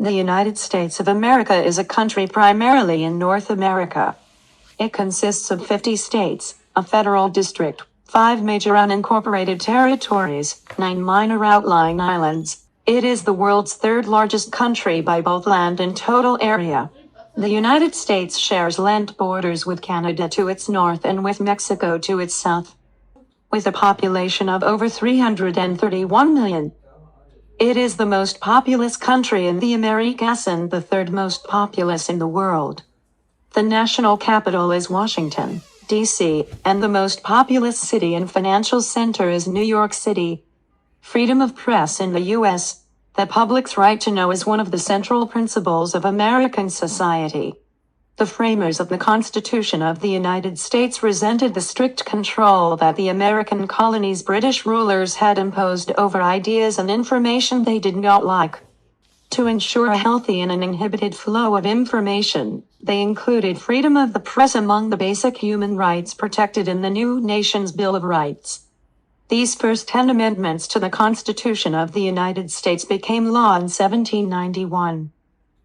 The United States of America is a country primarily in North America. It consists of 50 states, a federal district, 5 major unincorporated territories, 9 minor outlying islands. It is the world's third largest country by both land and total area. The United States shares land borders with Canada to its north and with Mexico to its south. With a population of over 331 million, it is the most populous country in the Americas and the third most populous in the world. The national capital is Washington, D.C., and the most populous city and financial center is New York City. Freedom of press in the U.S. The public's right to know is one of the central principles of American society. The framers of the Constitution of the United States resented the strict control that the American colonies' British rulers had imposed over ideas and information they did not like. To ensure a healthy and uninhibited flow of information, they included freedom of the press among the basic human rights protected in the new nation's Bill of Rights. These first 10 amendments to the Constitution of the United States became law in 1791.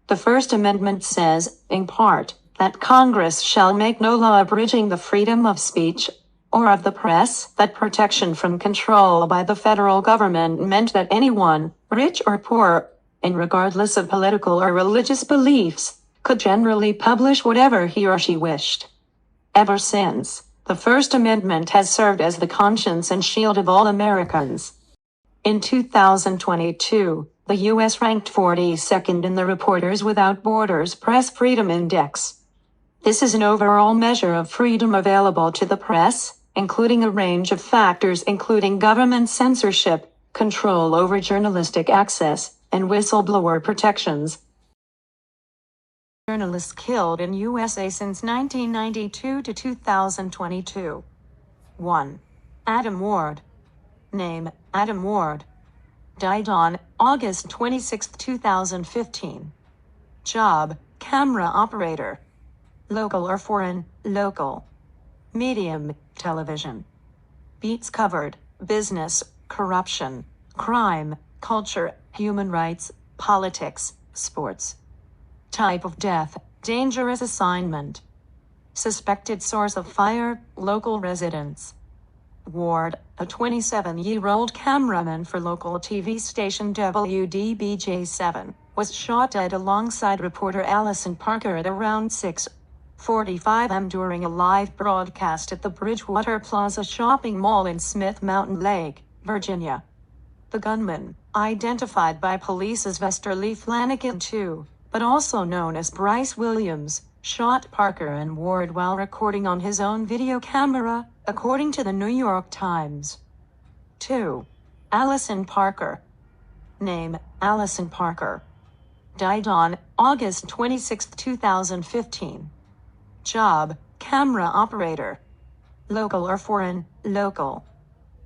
The First Amendment says, in part, that Congress shall make no law abridging the freedom of speech or of the press. That protection from control by the federal government meant that anyone, rich or poor, and regardless of political or religious beliefs, could generally publish whatever he or she wished. Ever since, the First Amendment has served as the conscience and shield of all Americans. In 2022, the U.S. ranked 42nd in the Reporters Without Borders Press Freedom Index. This is an overall measure of freedom available to the press, including a range of factors including government censorship, control over journalistic access, and whistleblower protections. Journalists killed in USA since 1992 to 2022. 1. Adam Ward. Name, Adam Ward. Died on August 26, 2015. Job, camera operator. Local or foreign, local. Medium, television. Beats covered, business, corruption, crime, culture, human rights, politics, sports. Type of death, dangerous assignment. Suspected source of fire, local residents. Ward, a 27-year-old cameraman for local TV station WDBJ7, was shot dead alongside reporter Allison Parker at around 6:45 am during a live broadcast at the Bridgewater Plaza shopping mall in Smith Mountain Lake, Virginia. The gunman, identified by police as Westerly Flanagan II, but also known as Bryce Williams, shot Parker and Ward while recording on his own video camera, according to the New York Times. 2. Allison Parker. Name, Allison Parker. Died on August 26, 2015. Job, camera operator. Local or foreign, local.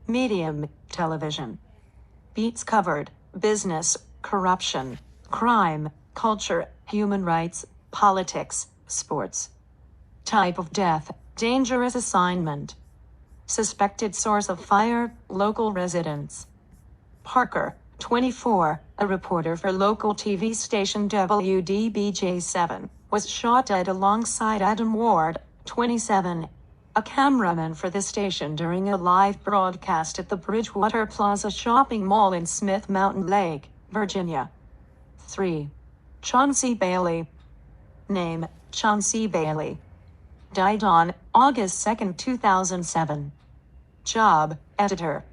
Medium, television. Beats covered, business, corruption, crime, culture, human rights, politics, sports. Type of death, dangerous assignment. Suspected source of fire, local residents. Parker, 24, a reporter for local TV station WDBJ7, was shot dead alongside Adam Ward, 27, a cameraman for the station during a live broadcast at the Bridgewater Plaza shopping mall in Smith Mountain Lake, Virginia. 3. Chauncey Bailey. Name, Chauncey Bailey. Died on August 2, 2007. Job, editor.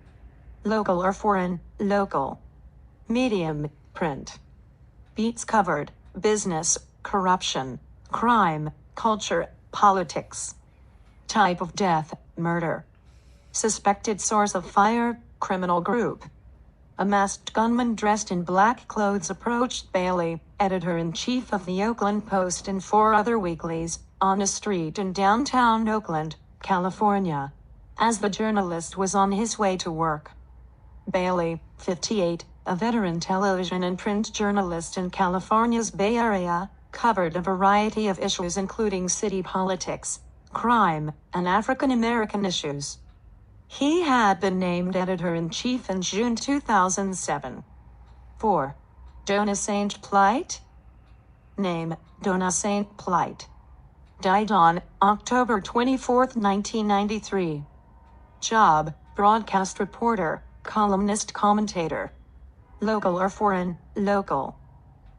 Local or foreign, local. Medium, print. Beats covered, business, corruption, crime, culture, politics. Type of death, murder. Suspected source of fire, criminal group. A masked gunman dressed in black clothes approached Bailey, editor-in-chief of the Oakland Post and 4 other weeklies, on a street in downtown Oakland, California, as the journalist was on his way to work. Bailey, 58, a veteran television and print journalist in California's Bay Area, covered a variety of issues including city politics, crime, and African American issues. He had been named editor-in-chief in June 2007. 4. Jonah Saint Plight. Name, Donna St. Plight. Died on October 24, 1993. Job, broadcast reporter, columnist, commentator. Local or foreign? Local.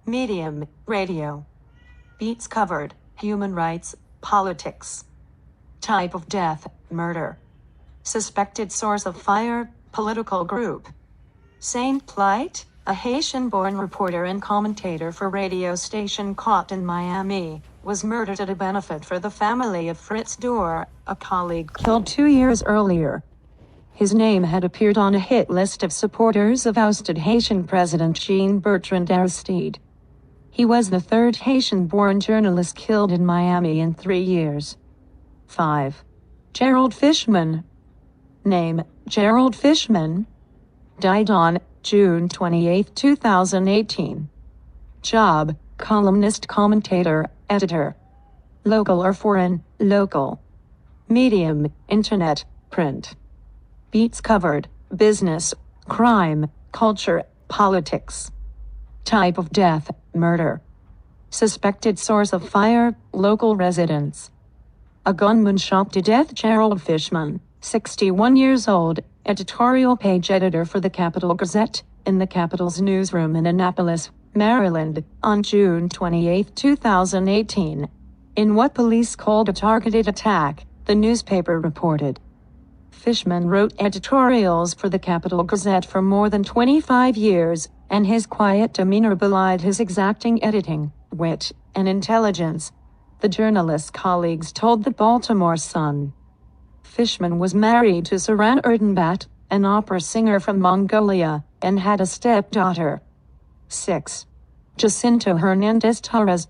Medium, radio. Beats covered, human rights, politics. Type of death, murder. Suspected source of fire, political group. Saint Plight, a Haitian-born reporter and commentator for radio station caught in Miami, was murdered at a benefit for the family of Fritz Dorr, a colleague killed 2 years earlier. His name had appeared on a hit list of supporters of ousted Haitian President Jean-Bertrand Aristide. He was the third Haitian-born journalist killed in Miami in 3 years. 5. Gerald Fishman. Name, Gerald Fishman. Died on June 28, 2018. Job, columnist, commentator, editor. Local or foreign? Local. Medium, internet, print. Beats covered, business, crime, culture, politics. Type of death, murder. Suspected source of fire, local residents. A gunman shot to death Gerald Fishman, 61 years old, editorial page editor for the Capital Gazette, in the Capitol's newsroom in Annapolis, Maryland, on June 28, 2018. In what police called a targeted attack, the newspaper reported. Fishman wrote editorials for the Capital Gazette for more than 25 years, and his quiet demeanor belied his exacting editing, wit, and intelligence. The journalist's colleagues told the Baltimore Sun. Fishman was married to Saran Erdenbat, an opera singer from Mongolia, and had a stepdaughter. 6. Jacinto Hernandez Torres.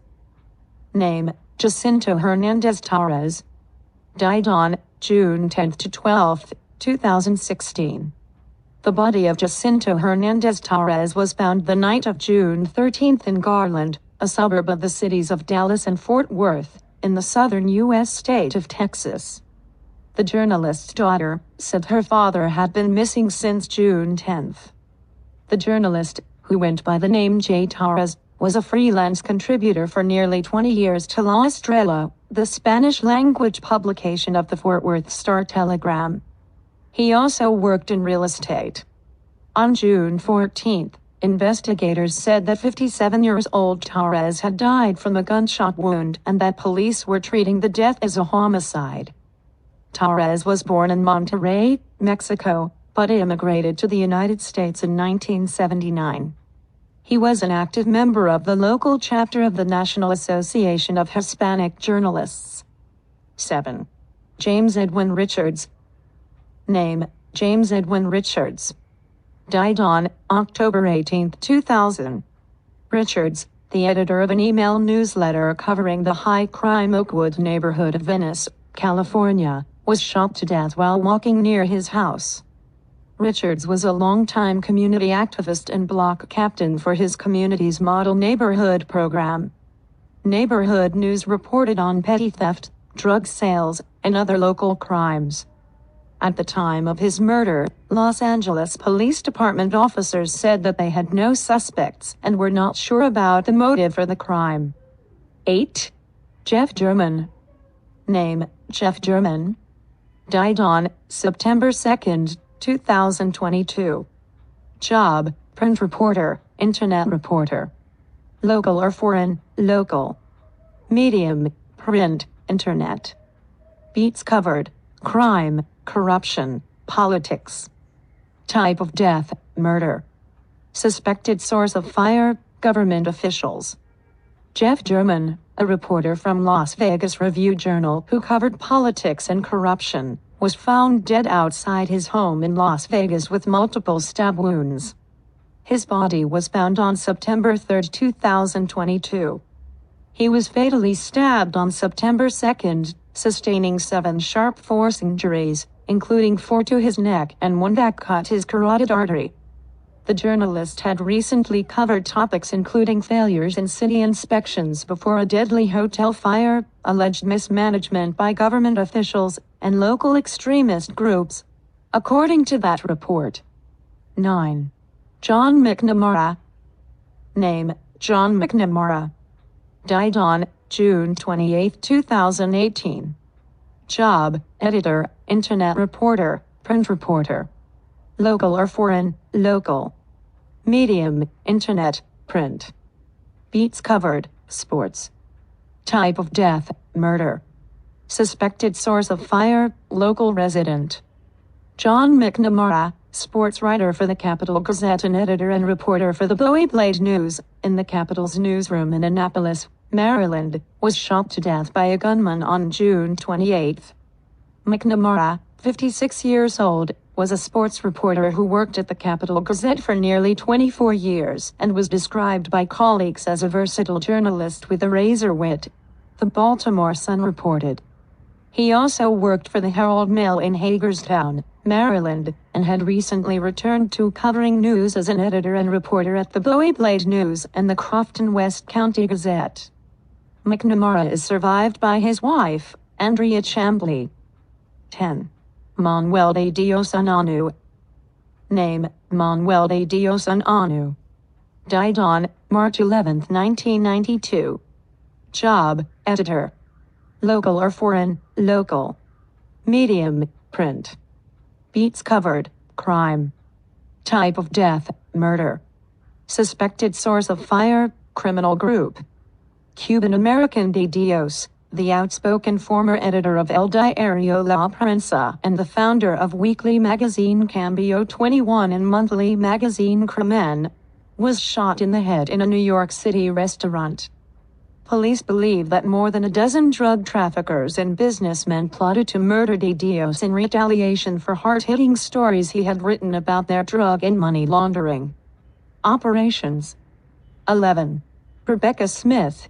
Name, Jacinto Hernandez Torres. Died on June 10 to 12, 2016. The body of Jacinto Hernandez Torres was found the night of June 13 in Garland, a suburb of the cities of Dallas and Fort Worth, in the southern U.S. state of Texas. The journalist's daughter said her father had been missing since June 10. The journalist, who went by the name J. Torres, was a freelance contributor for nearly 20 years to La Estrella, the Spanish-language publication of the Fort Worth Star-Telegram. He also worked in real estate. On June 14, investigators said that 57-year-old Torres had died from a gunshot wound and that police were treating the death as a homicide. Torres was born in Monterrey, Mexico, but immigrated to the United States in 1979. He was an active member of the local chapter of the National Association of Hispanic Journalists. 7. James Edwin Richards. Name, James Edwin Richards. Died on October 18, 2000. Richards, the editor of an email newsletter covering the high-crime Oakwood neighborhood of Venice, California, was shot to death while walking near his house. Richards was a longtime community activist and block captain for his community's Model Neighborhood program. Neighborhood News reported on petty theft, drug sales, and other local crimes. At the time of his murder, Los Angeles Police Department officers said that they had no suspects and were not sure about the motive for the crime. 8. Jeff German. Name, Jeff German. Died on September 2, 2022. Job, print reporter, internet reporter. Local or foreign? Local. Medium, print, internet. Beats covered, crime, corruption, politics. Type of death, murder. Suspected source of fire, government officials. Jeff German, a reporter from Las Vegas Review-Journal who covered politics and corruption, was found dead outside his home in Las Vegas with multiple stab wounds. His body was found on September 3, 2022. He was fatally stabbed on September 2, sustaining 7 sharp force injuries, including 4 to his neck and 1 that cut his carotid artery. The journalist had recently covered topics including failures in city inspections before a deadly hotel fire, alleged mismanagement by government officials, and local extremist groups, according to that report. 9. John McNamara. Name, John McNamara. Died on June 28, 2018. Job: editor, internet reporter, print reporter. Local or foreign? Local. Medium: internet, print. Beats covered: sports. Type of death: murder. Suspected source of fire: local resident. John McNamara, sports writer for the Capital Gazette and editor and reporter for the Bowie Blade News, in the Capital's newsroom in Annapolis, Maryland, was shot to death by a gunman on June 28. McNamara, 56 years old, was a sports reporter who worked at the Capital Gazette for nearly 24 years and was described by colleagues as a versatile journalist with a razor wit. The Baltimore Sun reported. He also worked for the Herald Mail in Hagerstown, Maryland, and had recently returned to covering news as an editor and reporter at the Bowie Blade News and the Crofton West County Gazette. McNamara is survived by his wife, Andrea Chambly. 10. Manuel de Dios Ananu. Name: Manuel de Dios Ananu. Died on March 11, 1992. Job: editor. Local or foreign? Local. Medium: print. Beats covered: crime. Type of death: murder. Suspected source of fire: criminal group. Cuban-American de Dios, the outspoken former editor of El Diario La Prensa and the founder of weekly magazine Cambio 21 and monthly magazine Crimen, was shot in the head in a New York City restaurant. Police believe that more than a dozen drug traffickers and businessmen plotted to murder de Dios in retaliation for hard-hitting stories he had written about their drug and money laundering operations. 11. Rebecca Smith.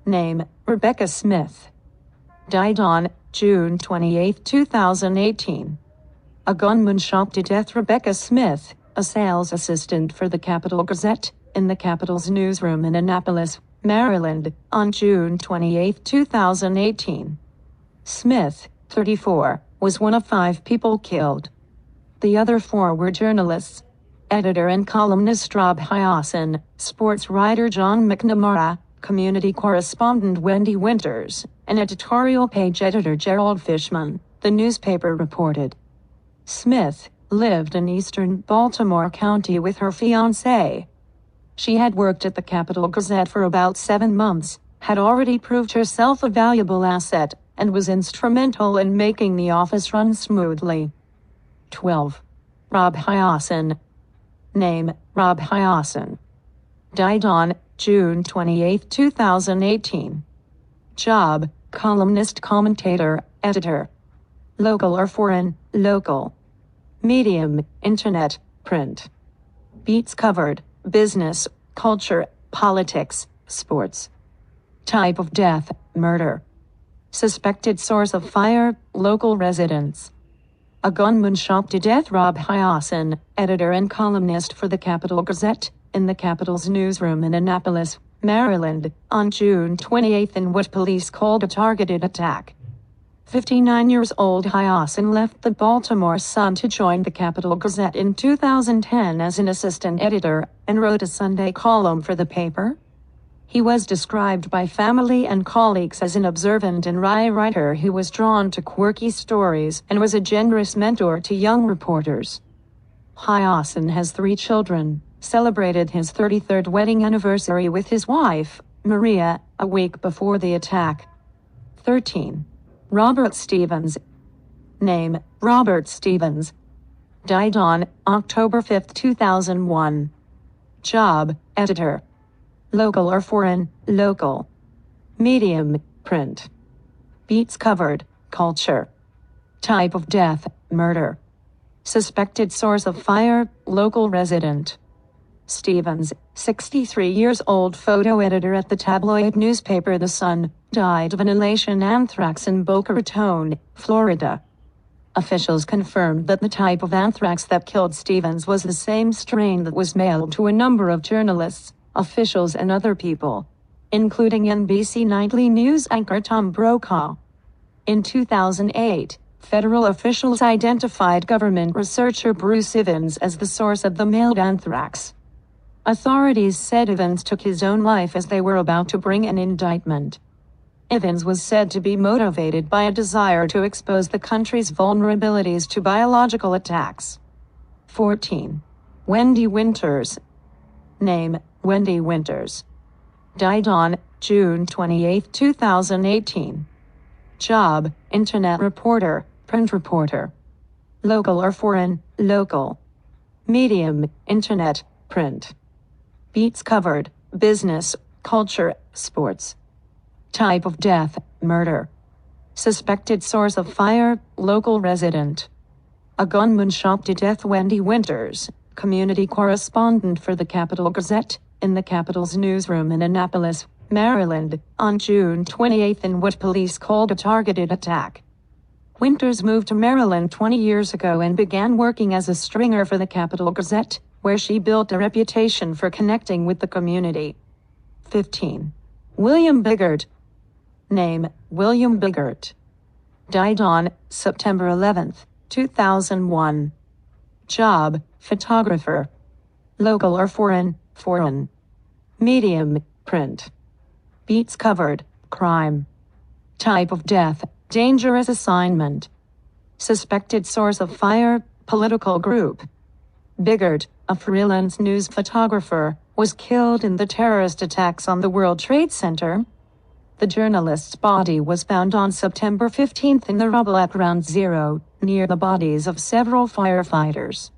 Name: Rebecca Smith. Died on June 28, 2018. A gunman shot to death Rebecca Smith, a sales assistant for the Capital Gazette, in the Capital's newsroom in Annapolis, Maryland, on June 28, 2018. Smith, 34, was one of 5 people killed. The other 4 were journalists: editor and columnist Rob Hyacinth, sports writer John McNamara, community correspondent Wendy Winters, and editorial page editor Gerald Fishman, the newspaper reported. Smith lived in eastern Baltimore County with her fiancé. She had worked at the Capital Gazette for about 7 months, had already proved herself a valuable asset, and was instrumental in making the office run smoothly. 12. Rob Hyacinth. Name: Rob Hyacinth. Died on June 28, 2018. Job: columnist, commentator, editor. Local or foreign? Local. Medium: internet, print. Beats covered: business, culture, politics, sports. Type of death: murder. Suspected source of fire: local residents. A gunman shot to death Rob Hyacinth, editor and columnist for the Capital Gazette, in the Capital's newsroom in Annapolis, Maryland, on June 28 in what police called a targeted attack. 59-year-old Hyacinth left the Baltimore Sun to join the Capital Gazette in 2010 as an assistant editor, and wrote a Sunday column for the paper. He was described by family and colleagues as an observant and wry writer who was drawn to quirky stories and was a generous mentor to young reporters. Hyacinth has 3 children, celebrated his 33rd wedding anniversary with his wife, Maria, a week before the attack. 13. Robert Stevens. Name: Robert Stevens. Died on October 5, 2001. Job: editor. Local or foreign? Local. Medium: print. Beats covered: culture. Type of death: murder. Suspected source of fire: local resident. Stevens, 63 years old, photo editor at the tabloid newspaper The Sun, died of inhalation anthrax in Boca Raton, Florida. Officials confirmed that the type of anthrax that killed Stevens was the same strain that was mailed to a number of journalists, officials and other people, including NBC Nightly News anchor Tom Brokaw. In 2008, federal officials identified government researcher Bruce Evans as the source of the mailed anthrax. Authorities said Evans took his own life as they were about to bring an indictment. Evans was said to be motivated by a desire to expose the country's vulnerabilities to biological attacks. 14. Wendy Winters. Name, Wendy Winters. Died on June 28, 2018. Job, Internet reporter, print reporter. Local or foreign, local. Medium, Internet, print. Beats covered, business, culture, sports. Type of death, murder. Suspected source of fire, local resident. A gunman shot to death Wendy Winters, community correspondent for the Capital Gazette, in the Capitol's newsroom in Annapolis, Maryland, on June 28 in what police called a targeted attack. Winters moved to Maryland 20 years ago and began working as a stringer for the Capital Gazette, where she built a reputation for connecting with the community. 15. William Biggert. Name, William Biggert. Died on September 11, 2001. Job, photographer. Local or foreign, foreign. Medium, print. Beats covered, crime. Type of death, dangerous assignment. Suspected source of fire, political group. Biggert, a freelance news photographer, was killed in the terrorist attacks on the World Trade Center. The journalist's body was found on September 15 in the rubble at Ground Zero, near the bodies of several firefighters.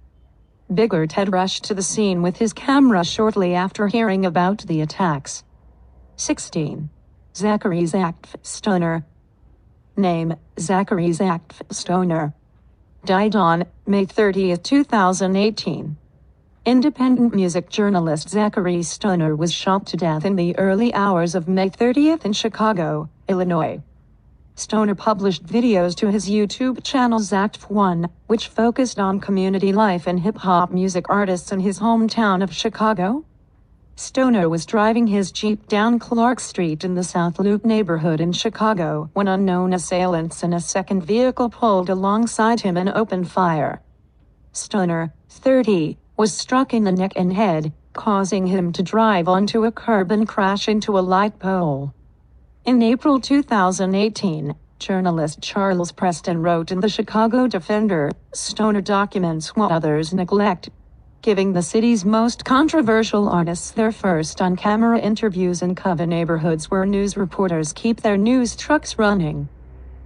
Biggert had rushed to the scene with his camera shortly after hearing about the attacks. 16. Zachary Stoner. Name, Zachary Stoner. Died on May 30, 2018. Independent music journalist Zachary Stoner was shot to death in the early hours of May 30th in Chicago, Illinois. Stoner published videos to his YouTube channel Zact1, which focused on community life and hip-hop music artists in his hometown of Chicago. Stoner was driving his Jeep down Clark Street in the South Loop neighborhood in Chicago when unknown assailants in a second vehicle pulled alongside him and opened fire. Stoner, 30, was struck in the neck and head, causing him to drive onto a curb and crash into a light pole. In April 2018, journalist Charles Preston wrote in the Chicago Defender, Stoner documents what others neglect, giving the city's most controversial artists their first on-camera interviews in cover neighborhoods where news reporters keep their news trucks running.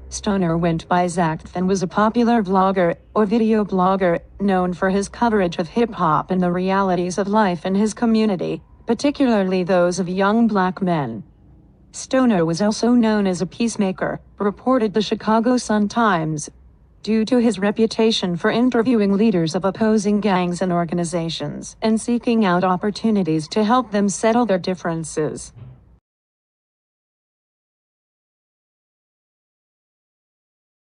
Stoner went by Zact and was a popular vlogger, or video blogger, known for his coverage of hip-hop and the realities of life in his community, particularly those of young black men. Stoner was also known as a peacemaker, reported the Chicago Sun-Times, due to his reputation for interviewing leaders of opposing gangs and organizations and seeking out opportunities to help them settle their differences.